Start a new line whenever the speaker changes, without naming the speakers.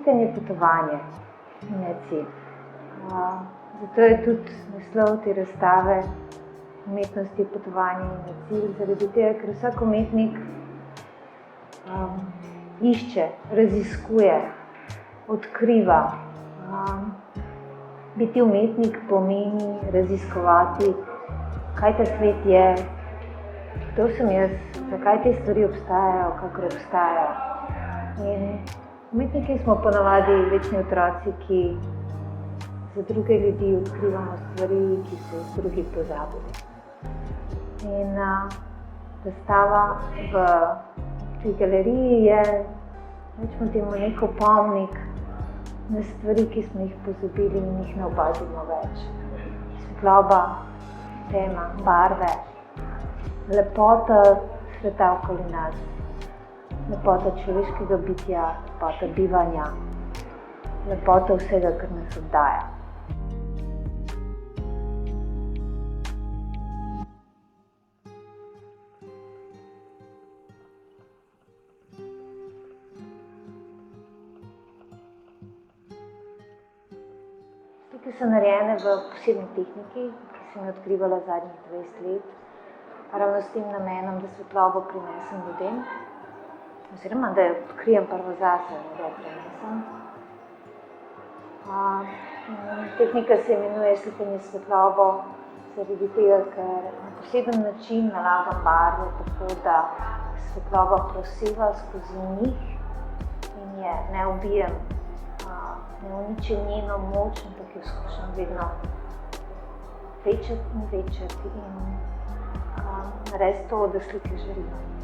Slikanje potovanje, ne cilj. Zato je tudi naslov te razstave Umetnost je potovanje in ne cilj, zaradi tega, ker vsak umetnik išče, raziskuje, odkriva. Biti umetnik pomeni raziskovati, kaj ta svet je, kdo sem jaz, zakaj te stvari obstajajo, kakor obstajajo. In umetniki smo ponavadi večni otroci, ki za druge ljudi odkrivamo stvari, ki so jih drugi pozabili. In razstava v tej galeriji je, rečemo temu, nek opomnik na stvari, ki smo jih pozabili in jih ne opazimo več. Svetloba, tema, barve, lepota sveta okoli nas, lepota človeškega bitja, lepota bivanja, lepota vsega, kar nas obdaja. Slike so narejene v posebni tehniki, ki sem jo odkrivala zadnjih 20 let, ravno s tem namenom, da svetlobo prinesem ljudem, oziroma da jo odkrijem prvo zase, da jo prinesem. Tehnika se imenuje slikanje s svetlobo, zaradi tega, ker na poseben način nalagam barve, tako da svetloba proseva skozi njih in je ne ubijem, ne uničim njeno moč, ampak jo skušam vedno večati in večati in narediti to, da slike žarijo.